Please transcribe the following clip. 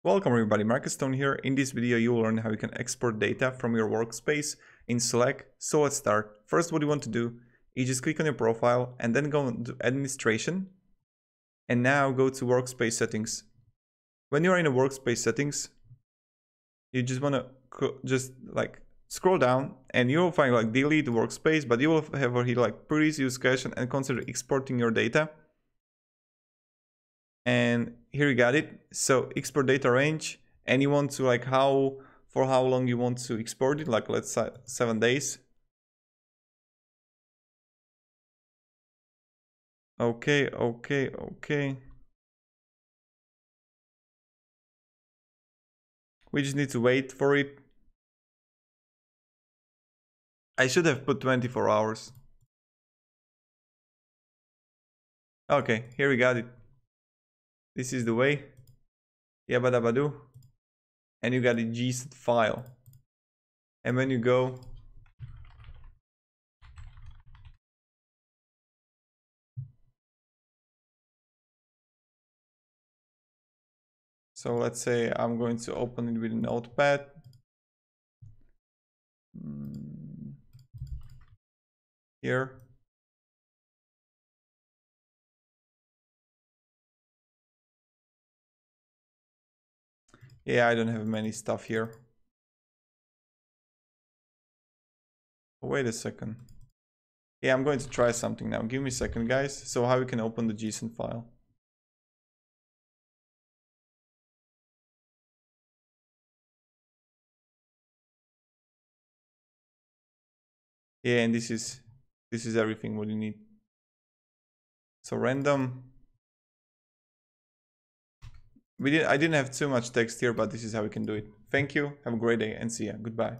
Welcome everybody, Marcus Stone here. In this video you will learn how you can export data from your workspace in Slack. So let's start. First, what you want to do is just click on your profile and then go to administration and now go to workspace settings. When you are in the workspace settings, you just want to scroll down and you will find delete workspace, but you will have over here previous use cache and consider exporting your data. And here you got it. So export data range, and you want to for how long you want to export it, let's say 7 days. Okay. We just need to wait for it. I should have put 24 hours. Okay, here we got it. This is the way. Yabadabadu. And you got a JSON file. And when you go so let's say I'm going to open it with a notepad. Here. Yeah, I don't have many stuff here. Wait a second. Yeah, I'm going to try something now. Give me a second, guys. So how we can open the JSON file? Yeah, and this is everything what you need. So random. I didn't have too much text here, but this is how we can do it. Thank you. Have a great day and see ya. Goodbye.